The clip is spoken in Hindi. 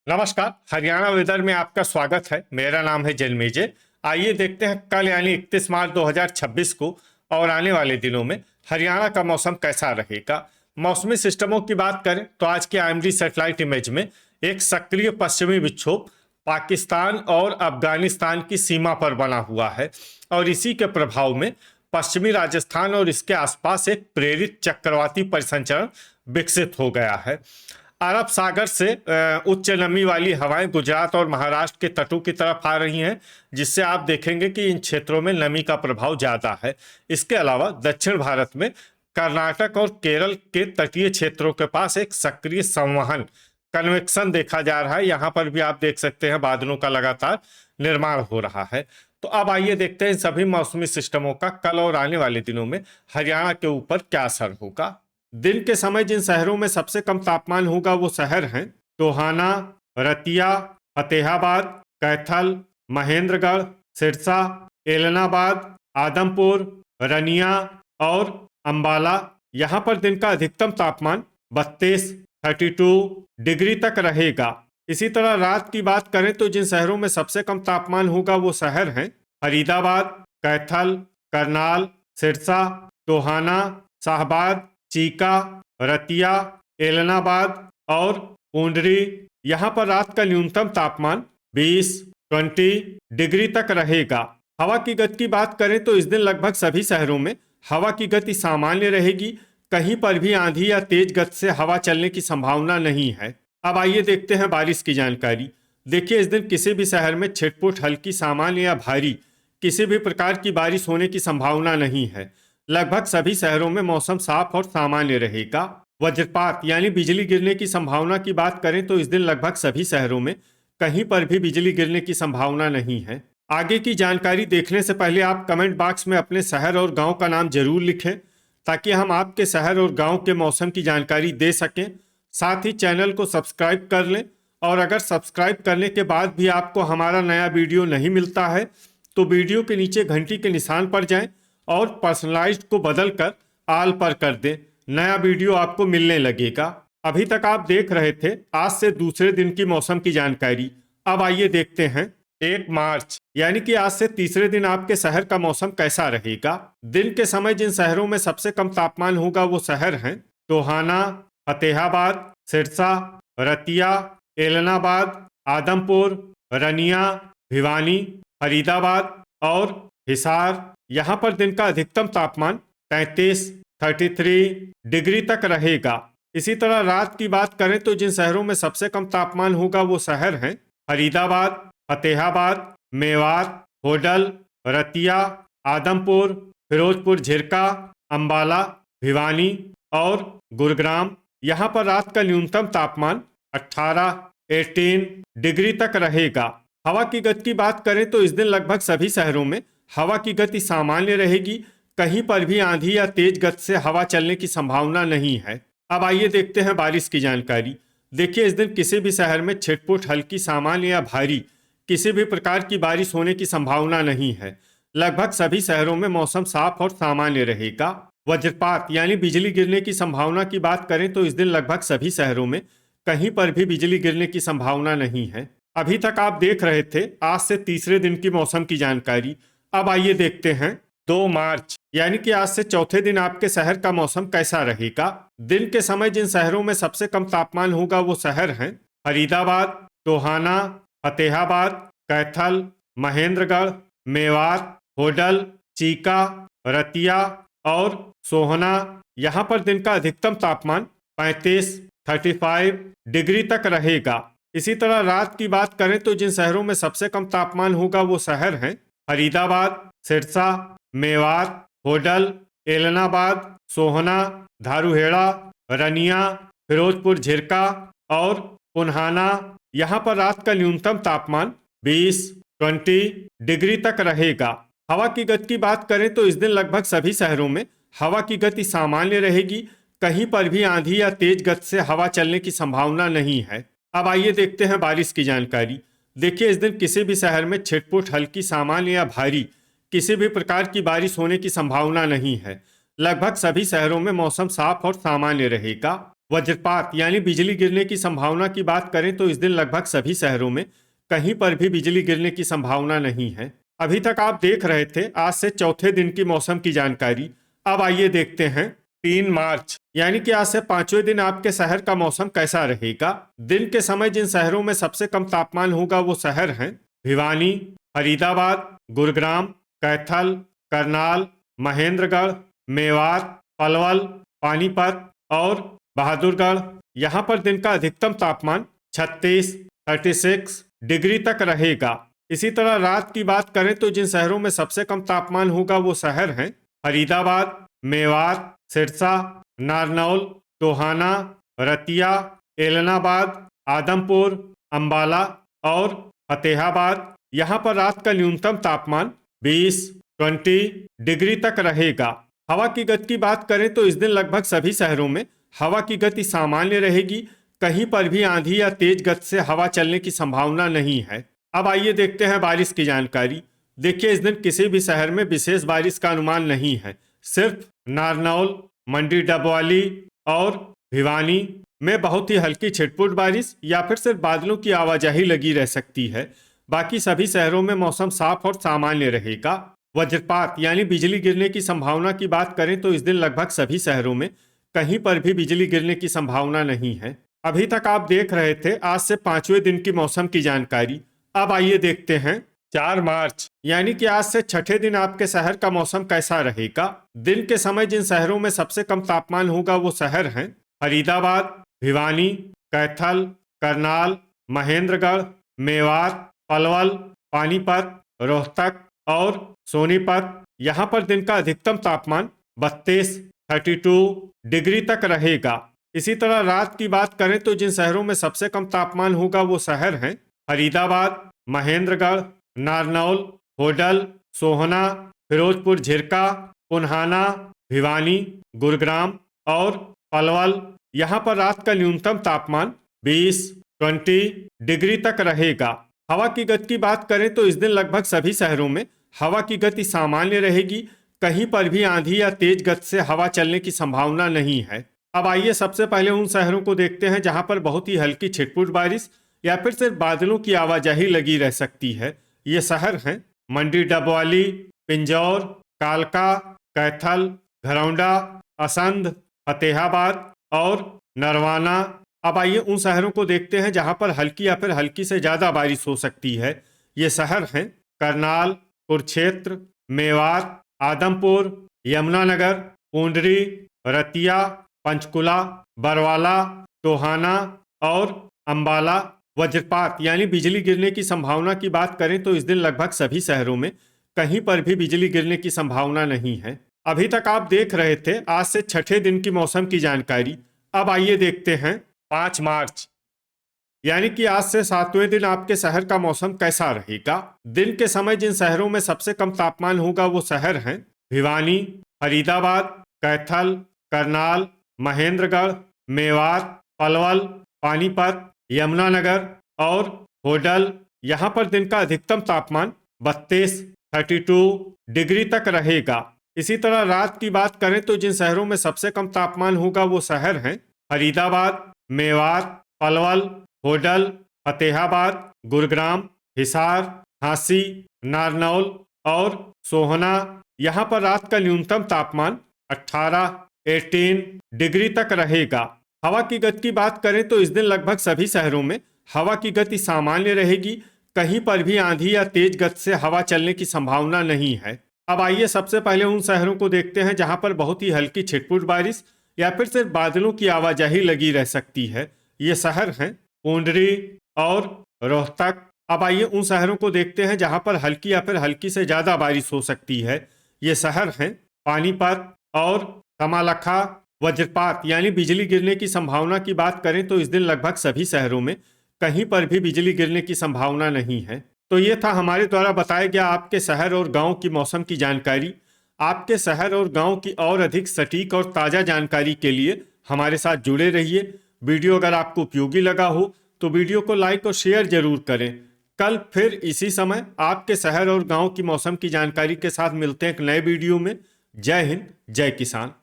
नमस्कार। हरियाणा वेदर में आपका स्वागत है। मेरा नाम है जन्मेजय। आइए देखते हैं कल यानी 31 मार्च 2026 को और आने वाले दिनों में हरियाणा का मौसम कैसा रहेगा। मौसमी सिस्टमों की बात करें तो आज के आईएमडी सैटेलाइट इमेज में एक सक्रिय पश्चिमी विक्षोभ पाकिस्तान और अफगानिस्तान की सीमा पर बना हुआ है और इसी के प्रभाव में पश्चिमी राजस्थान और इसके आसपास एक प्रेरित चक्रवाती परिसंचरण विकसित हो गया है। अरब सागर से उच्च नमी वाली हवाएं गुजरात और महाराष्ट्र के तटों की तरफ आ रही हैं, जिससे आप देखेंगे कि इन क्षेत्रों में नमी का प्रभाव ज़्यादा है। इसके अलावा दक्षिण भारत में कर्नाटक और केरल के तटीय क्षेत्रों के पास एक सक्रिय संवहन कन्वेक्शन देखा जा रहा है। यहाँ पर भी आप देख सकते हैं बादलों का लगातार निर्माण हो रहा है। तो अब आइए देखते हैं इन सभी मौसमी सिस्टमों का कल और आने वाले दिनों में हरियाणा के ऊपर क्या असर होगा। दिन के समय जिन शहरों में सबसे कम तापमान होगा वो शहर हैं टोहाना, रतिया, फतेहाबाद, कैथल, महेंद्रगढ़, सिरसा, एलनाबाद, आदमपुर, रनिया और अंबाला। यहाँ पर दिन का अधिकतम तापमान 32 डिग्री तक रहेगा। इसी तरह रात की बात करें तो जिन शहरों में सबसे कम तापमान होगा वो शहर हैं फरीदाबाद, कैथल, करनाल, सिरसा, टोहाना, शाहबाद, चीका, रतिया, एलनाबाद और पूंडरी। यहाँ पर रात का न्यूनतम तापमान 20 डिग्री तक रहेगा। हवा की गति की बात करें तो इस दिन लगभग सभी शहरों में हवा की गति सामान्य रहेगी। कहीं पर भी आंधी या तेज गति से हवा चलने की संभावना नहीं है। अब आइए देखते हैं बारिश की जानकारी। देखिए, इस दिन किसी भी शहर में छिटपुट हल्की, सामान्य या भारी किसी भी प्रकार की बारिश होने की संभावना नहीं है। लगभग सभी शहरों में मौसम साफ और सामान्य रहेगा। वज्रपात यानी बिजली गिरने की संभावना की बात करें तो इस दिन लगभग सभी शहरों में कहीं पर भी बिजली गिरने की संभावना नहीं है। आगे की जानकारी देखने से पहले आप कमेंट बॉक्स में अपने शहर और गांव का नाम जरूर लिखें, ताकि हम आपके शहर और गांव के मौसम की जानकारी दे सकें। साथ ही चैनल को सब्सक्राइब कर लें, और अगर सब्सक्राइब करने के बाद भी आपको हमारा नया वीडियो नहीं मिलता है तो वीडियो के नीचे घंटी के निशान पर जाएं और पर्सनलाइज्ड को बदलकर आल पर कर दें। नया वीडियो आपको मिलने लगेगा। अभी तक आप देख रहे थे आज से दूसरे दिन की मौसम की जानकारी। अब आइए देखते हैं 1 मार्च यानी कि आज से तीसरे दिन आपके शहर का मौसम कैसा रहेगा। दिन के समय जिन शहरों में सबसे कम तापमान होगा वो शहर हैं टोहाना, फतेहाबाद, सिरसा, रतिया, एलनाबाद, आदमपुर, रनिया, भिवानी, फरीदाबाद और हिसार। यहाँ पर दिन का अधिकतम तापमान 33 डिग्री तक रहेगा। इसी तरह रात की बात करें तो जिन शहरों में सबसे कम तापमान होगा वो शहर हैं फरीदाबाद, फतेहाबाद, मेवात, होडल, रतिया, आदमपुर, फिरोजपुर झिरका, अंबाला, भिवानी और गुरुग्राम। यहाँ पर रात का न्यूनतम तापमान 18 डिग्री तक रहेगा। हवा की गति की बात करें तो इस दिन लगभग सभी शहरों में हवा की गति सामान्य रहेगी। कहीं पर भी आंधी या तेज गति से हवा चलने की संभावना नहीं है। अब आइए देखते हैं बारिश की जानकारी। देखिए, इस दिन किसी भी शहर में छिटपुट हल्की, सामान्य या भारी किसी भी प्रकार की बारिश होने की संभावना नहीं है। लगभग सभी शहरों में मौसम साफ और सामान्य रहेगा। वज्रपात यानी बिजली गिरने की संभावना की बात करें तो इस दिन लगभग सभी शहरों में कहीं पर भी बिजली गिरने की संभावना नहीं है। अभी तक आप देख रहे थे आज से तीसरे दिन की मौसम की जानकारी। अब आइए देखते हैं 2 मार्च यानी कि आज से चौथे दिन आपके शहर का मौसम कैसा रहेगा। दिन के समय जिन शहरों में सबसे कम तापमान होगा वो शहर हैं फरीदाबाद, टोहाना, फतेहाबाद, कैथल, महेंद्रगढ़, मेवात, होडल, चीका, रतिया और सोहना। यहाँ पर दिन का अधिकतम तापमान 35 डिग्री तक रहेगा। इसी तरह रात की बात करें तो जिन शहरों में सबसे कम तापमान होगा वो शहर हैं फरीदाबाद, सिरसा, मेवात, होडल, एलनाबाद, सोहना, धारूहेड़ा, रनिया, फिरोजपुर झिरका और पुन्हाना। यहाँ पर रात का न्यूनतम तापमान 20 डिग्री तक रहेगा। हवा की गति की बात करें तो इस दिन लगभग सभी शहरों में हवा की गति सामान्य रहेगी। कहीं पर भी आंधी या तेज गति से हवा चलने की संभावना नहीं है। अब आइए देखते हैं बारिश की जानकारी। देखिए, इस दिन किसी भी शहर में छिटपुट हल्की, सामान्य या भारी किसी भी प्रकार की बारिश होने की संभावना नहीं है। लगभग सभी शहरों में मौसम साफ और सामान्य रहेगा। वज्रपात यानी बिजली गिरने की संभावना की बात करें तो इस दिन लगभग सभी शहरों में कहीं पर भी बिजली गिरने की संभावना नहीं है। अभी तक आप देख रहे थे आज से चौथे दिन की मौसम की जानकारी। अब आइए देखते हैं 3 मार्च यानी कि आज से 5वें दिन आपके शहर का मौसम कैसा रहेगा। दिन के समय जिन शहरों में सबसे कम तापमान होगा वो शहर हैं भिवानी, फरीदाबाद, गुरुग्राम, कैथल, करनाल, महेंद्रगढ़, मेवात, पलवल, पानीपत और बहादुरगढ़। यहाँ पर दिन का अधिकतम तापमान 36 डिग्री तक रहेगा। इसी तरह रात की बात करें तो जिन शहरों में सबसे कम तापमान होगा वो शहर हैं फरीदाबाद, मेवात, सिरसा, नारनौल, टोहाना, रतिया, एलनाबाद, आदमपुर, अंबाला और फतेहाबाद। यहाँ पर रात का न्यूनतम तापमान 20 डिग्री तक रहेगा। हवा की गति की बात करें तो इस दिन लगभग सभी शहरों में हवा की गति सामान्य रहेगी। कहीं पर भी आंधी या तेज गति से हवा चलने की संभावना नहीं है। अब आइए देखते हैं बारिश की जानकारी। देखिए इस दिन किसी भी शहर में विशेष बारिश का अनुमान नहीं है। सिर्फ नारनौल, मंडी डबवाली और भिवानी में बहुत ही हल्की छिटपुट बारिश या फिर सिर्फ बादलों की आवाजाही लगी रह सकती है। बाकी सभी शहरों में मौसम साफ और सामान्य रहेगा। वज्रपात यानी बिजली गिरने की संभावना की बात करें तो इस दिन लगभग सभी शहरों में कहीं पर भी बिजली गिरने की संभावना नहीं है। अभी तक आप देख रहे थे आज से 5वें दिन की मौसम की जानकारी। अब आइए देखते हैं 4 मार्च यानी कि आज से छठे दिन आपके शहर का मौसम कैसा रहेगा। दिन के समय जिन शहरों में सबसे कम तापमान होगा वो शहर हैं फरीदाबाद, भिवानी, कैथल, करनाल, महेंद्रगढ़, मेवात, पलवल, पानीपत, रोहतक और सोनीपत। यहाँ पर दिन का अधिकतम तापमान 32 डिग्री तक रहेगा। इसी तरह रात की बात करें तो जिन शहरों में सबसे कम तापमान होगा वो शहर हैं फरीदाबाद, महेंद्रगढ़, नारनौल, होडल, सोहना, फिरोजपुर झिरका, पुन्हाना, भिवानी, गुरुग्राम और पलवल। यहाँ पर रात का न्यूनतम तापमान 20 डिग्री तक रहेगा। हवा की गति की बात करें तो इस दिन लगभग सभी शहरों में हवा की गति सामान्य रहेगी। कहीं पर भी आंधी या तेज गति से हवा चलने की संभावना नहीं है। अब आइए सबसे पहले उन शहरों को देखते हैं जहां पर बहुत ही हल्की छिटपुट बारिश या फिर सिर्फ बादलों की आवाजाही लगी रह सकती है। ये शहर हैं मंडी डबवाली, पिंजौर, कालका, कैथल, घरौंडा, असंध, फतेहाबाद और नरवाना। अब आइए उन शहरों को देखते हैं जहां पर हल्की या फिर हल्की से ज्यादा बारिश हो सकती है। ये शहर हैं करनाल, कुरुक्षेत्र, मेवात, आदमपुर, यमुनानगर, पूंडरी, रतिया, पंचकुला, बरवाला, टोहाना और अंबाला। वज्रपात यानी बिजली गिरने की संभावना की बात करें तो इस दिन लगभग सभी शहरों में कहीं पर भी बिजली गिरने की संभावना नहीं है। अभी तक आप देख रहे थे आज से छठे दिन की मौसम की जानकारी। अब आइए देखते हैं 5 मार्च यानी कि आज से 7वें दिन आपके शहर का मौसम कैसा रहेगा। दिन के समय जिन शहरों में सबसे कम तापमान होगा वो शहर हैं भिवानी, फरीदाबाद, कैथल, करनाल, महेंद्रगढ़, मेवात, पलवल, पानीपत, यमुनानगर और होडल। यहाँ पर दिन का अधिकतम तापमान 32 डिग्री तक रहेगा। इसी तरह रात की बात करें तो जिन शहरों में सबसे कम तापमान होगा वो शहर हैं फरीदाबाद, मेवात, पलवल, होडल, फतेहाबाद, गुरुग्राम, हिसार, झांसी, नारनौल और सोहना। यहाँ पर रात का न्यूनतम तापमान 18 डिग्री तक रहेगा। हवा की गति की बात करें तो इस दिन लगभग सभी शहरों में हवा की गति सामान्य रहेगी। कहीं पर भी आंधी या तेज गति से हवा चलने की संभावना नहीं है। अब आइए सबसे पहले उन शहरों को देखते हैं जहां पर बहुत ही हल्की छिटपुट बारिश या फिर सिर्फ बादलों की आवाजाही लगी रह सकती है। ये शहर हैं पूंडरी और रोहतक। अब आइए उन शहरों को देखते हैं जहां पर हल्की या फिर हल्की से ज्यादा बारिश हो सकती है। ये शहर हैं पानीपत और तमालखा। वज्रपात यानी बिजली गिरने की संभावना की बात करें तो इस दिन लगभग सभी शहरों में कहीं पर भी बिजली गिरने की संभावना नहीं है। तो ये था हमारे द्वारा बताया गया आपके शहर और गांव की मौसम की जानकारी। आपके शहर और गांव की और अधिक सटीक और ताज़ा जानकारी के लिए हमारे साथ जुड़े रहिए। वीडियो अगर आपको उपयोगी लगा हो तो वीडियो को लाइक और शेयर जरूर करें। कल फिर इसी समय आपके शहर और गांव की मौसम की जानकारी के साथ मिलते हैं एक नए वीडियो में। जय हिंद, जय किसान।